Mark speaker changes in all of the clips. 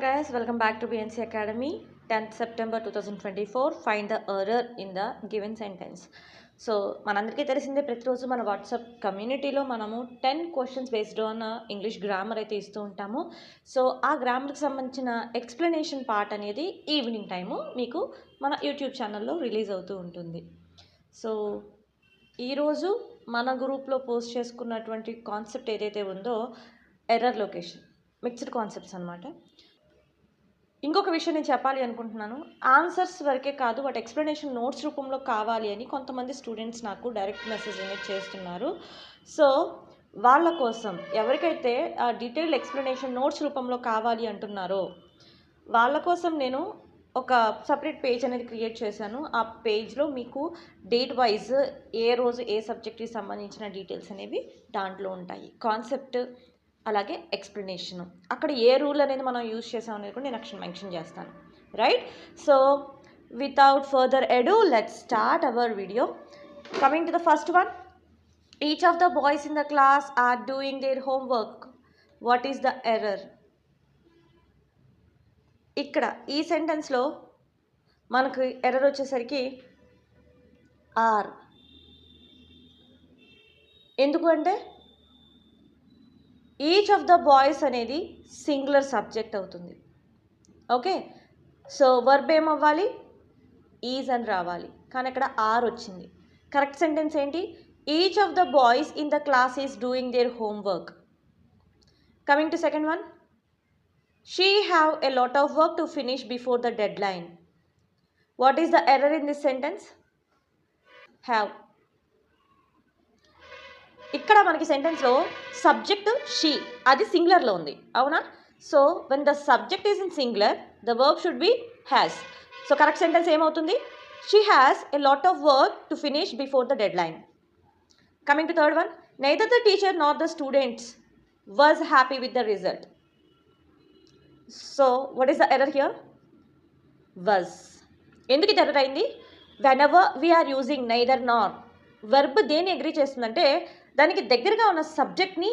Speaker 1: guys, welcome back to BNC Academy. 10th September 2024. Find the error in the given sentence. So మనందరికీ తెలిసిందే, ప్రతిరోజు మన WhatsApp కమ్యూనిటీలో మనము 10 questions based on English grammar అయితే ఇస్తూ ఉంటాము. సో ఆ గ్రామర్కి సంబంధించిన ఎక్స్ప్లెనేషన్ పార్ట్ అనేది ఈవినింగ్ టైము మీకు మన యూట్యూబ్ ఛానల్లో రిలీజ్ అవుతూ ఉంటుంది. సో ఈరోజు మన గ్రూప్లో పోస్ట్ చేసుకున్నటువంటి కాన్సెప్ట్ ఏదైతే ఉందో ఎర్రర్ లొకేషన్, మిక్స్డ్ కాన్సెప్ట్స్ అనమాట. ఇంకొక విషయం నేను చెప్పాలి అనుకుంటున్నాను, ఆన్సర్స్ వరకే కాదు, వాటి ఎక్స్ప్లెనేషన్ నోట్స్ రూపంలో కావాలి అని కొంతమంది స్టూడెంట్స్ నాకు డైరెక్ట్ మెసేజ్ అనేది చేస్తున్నారు. సో వాళ్ళ కోసం ఎవరికైతే ఆ డీటెయిల్డ్ ఎక్స్ప్లెనేషన్ నోట్స్ రూపంలో కావాలి అంటున్నారో వాళ్ళ కోసం నేను ఒక సపరేట్ పేజ్ అనేది క్రియేట్ చేశాను. ఆ పేజ్లో మీకు డేట్ వైజ్ ఏ రోజు ఏ సబ్జెక్ట్కి సంబంధించిన డీటెయిల్స్ అనేవి దాంట్లో ఉంటాయి. కాన్సెప్ట్ అలాగే ఎక్స్ప్లెనేషన్, అక్కడ ఏ రూల్ అనేది మనం యూజ్ చేసాం అనేది కూడా నేను మెన్షన్ చేస్తాను. Right, so without further ado let's start our video. Coming to the first one, each of the boys in the class are doing their homework. What is the error? ఇక్కడ ఈ సెంటెన్స్లో మనకు error వచ్చేసరికి are. ఎందుకు అంటే each of the boys అనేది singular subject అవుతుంది. Okay, so verb ఏమవ్వాలి? ఈజ్ అని రావాలి, కానీ అక్కడ ఆర్ వచ్చింది. కరెక్ట్ సెంటెన్స్ ఏంటి? Each of the boys in the class is doing their homework. Coming to second one, she have a lot of work to finish before the deadline. What is the error in this sentence? Have. ఇక్కడ మనకి సెంటెన్స్లో subject she అది సింగులర్లో ఉంది, అవునా? So when the subject is in singular the verb should be has. So correct sentence ఏమవుతుంది? She has a lot of work to finish before the deadline. Coming to third one, neither the teacher not the students was happy with the result. So what is the error here? Was. ఎందుకు ఇది error అయింది? Whenever we are using neither nor, verb దేన్ని agree చేస్తుందంటే దానికి దగ్గరగా ఉన్న సబ్జెక్ట్ని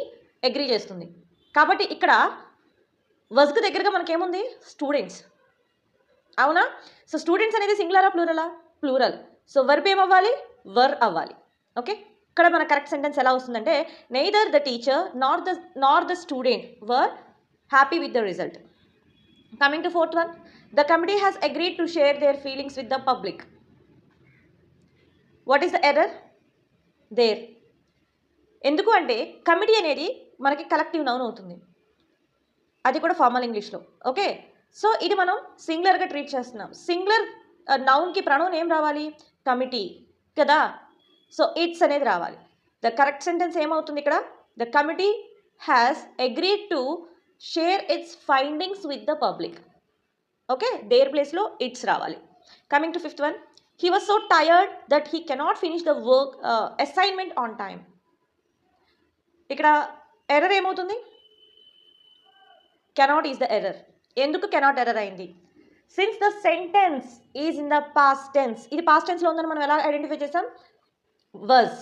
Speaker 1: agree చేస్తుంది. కాబట్టి ఇక్కడ వజ్కి దగ్గరగా మనకేముంది? స్టూడెంట్స్, అవునా? సో స్టూడెంట్స్ అనేది సింగులరా ప్లూరలా? ప్లూరల్. సో వర్బ్ ఏమవ్వాలి? వర్ అవ్వాలి. ఓకే, ఇక్కడ మన కరెక్ట్ సెంటెన్స్ ఎలా వస్తుందంటే neither the teacher nor the student were happy with the result. Coming to fourth one, the committee has agreed to share their feelings with the public. What is the error there? ఎందుకు అంటే committee అనేది మనకి collective noun అవుతుంది, అది కూడా formal ఇంగ్లీష్లో. Okay, so ఇది మనం సింగులర్గా ట్రీట్ చేస్తున్నాం. సింగులర్ నౌన్కి ప్రొనౌన్ ఏం రావాలి? కమిటీ కదా. సో ఇట్స్ అనేది రావాలి. ద కరెక్ట్ సెంటెన్స్ ఏమవుతుంది ఇక్కడ? The committee has agreed to share its findings with the public. Okay, their ప్లేస్లో ఇట్స్ రావాలి. Coming to fifth one, he was so tired that he cannot finish the work assignment on time. ఇక్కడ error ఏమవుతుంది? Cannot is the error. ఎందుకు cannot error అయింది? Since the sentence is in the past tense. ఇది past టెన్స్లో ఉందని మనం ఎలా identify చేసాం? వాజ్.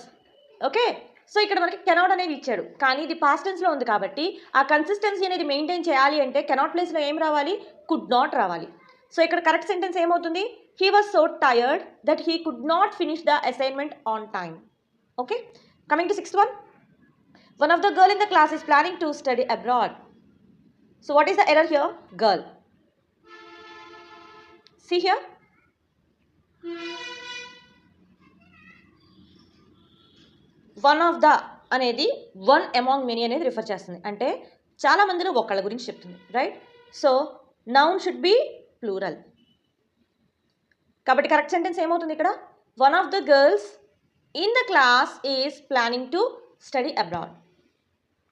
Speaker 1: ఓకే, సో ఇక్కడ మనకి కెనాట్ అనేది ఇచ్చాడు, కానీ ఇది పాస్ట్ టెన్స్లో ఉంది కాబట్టి ఆ కన్సిస్టెన్సీ అనేది మెయింటైన్ చేయాలి అంటే కెనాట్ ప్లేస్లో ఏం రావాలి? కుడ్ నాట్ రావాలి. సో ఇక్కడ కరెక్ట్ సెంటెన్స్ ఏమవుతుంది? He was so tired that he could not finish the assignment on time. Okay, coming to sixth one, one of the girl in the class is planning to study abroad. So what is the error here? Girl. See here, one of the అనేది one among many అనేది refer చేస్తుంది, అంటే చాలా మందిలో ఒకళ్ళ గురించి చెప్తుంది. Right, so noun should be plural. కాబట్టి కరెక్ట్ సెంటెన్స్ ఏమవుతుంది ఇక్కడ? One of the girls in the class is planning to study abroad.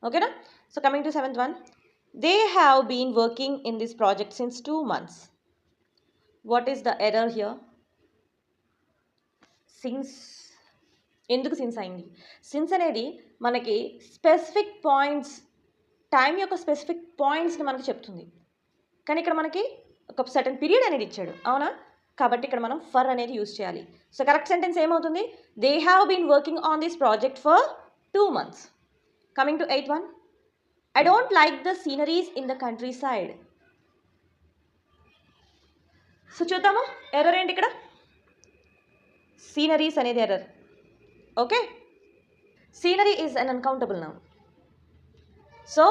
Speaker 1: ఓకేనా? So coming to seventh one, they have been working in this project since 2 months. What is the error here? Since. ఎందుకు since అయింది? Since అనేది మనకి specific points, time యొక్క specific పాయింట్స్ని మనకు చెప్తుంది, కానీ ఇక్కడ మనకి ఒక సర్టన్ పీరియడ్ అనేది ఇచ్చాడు, అవునా? కాబట్టి ఇక్కడ మనం ఫర్ అనేది యూజ్ చేయాలి. సో కరెక్ట్ సెంటెన్స్ ఏమవుతుంది? They have been working on this project for 2 months. Coming to 8th one, I don't like the sceneries in the countryside. సో చూద్దాము ఎర్రర్ ఏంటి ఇక్కడ, సీనరీస్ అనేది error. Okay, scenery is an uncountable noun. So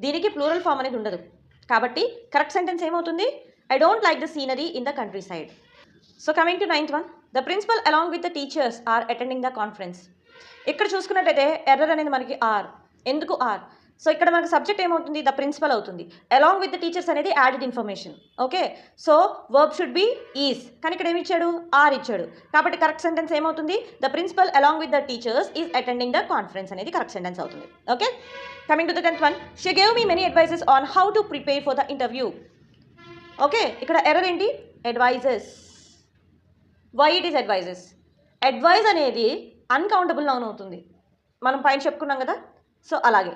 Speaker 1: దీనికి plural form అనేది ఉండదు. కాబట్టి correct sentence ఏమవుతుంది, I don't like the scenery in the countryside. So coming to 9th one, the principal along with the teachers are attending the conference. ఇక్కడ చూసుకున్నట్టయితే error అనేది మనకి are. ఎందుకు ఆర్? సో ఇక్కడ మనకి సబ్జెక్ట్ ఏమవుతుంది, the principal అవుతుంది. Along with the teachers అనేది added information. Okay, so verb should be is, కానీ ఇక్కడ ఏమి ఇచ్చాడు, ఆర్ ఇచ్చాడు. కాబట్టి కరెక్ట్ సెంటెన్స్ ఏమవుతుంది, the principal along with the teachers is attending the conference అనేది కరెక్ట్ సెంటెన్స్ అవుతుంది. Okay, coming to the 10th one, she gave me many advises on how to prepare for the interview. Okay, ఇక్కడ error ఏంటి, advises. Why it is advises? Advice అనేది uncountable noun అవుతుంది, మనం పైన చెప్పుకున్నాం కదా. సో అలాగే,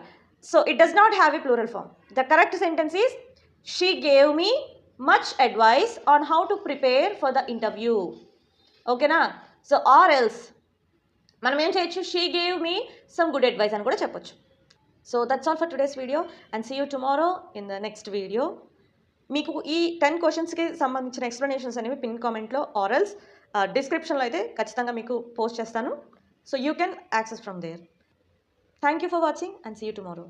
Speaker 1: so it does not have a plural form. The correct sentence is she gave me much advice on how to prepare for the interview. ఓకేనా? So or else మనం ఏం చేయొచ్చు, she gave me some good advice అని కూడా చెప్పొచ్చు. So that's all for today's video and see you tomorrow in the next video. మీకు ఈ 10 క్వశ్చన్స్కి సంబంధించిన ఎక్స్ప్లెనేషన్స్ అనేవి పిన్ కామెంట్లో ఆర్ఎల్స్ డిస్క్రిప్షన్లో అయితే ఖచ్చితంగా మీకు పోస్ట్ చేస్తాను. So you can access from there. Thank you for watching and see you tomorrow.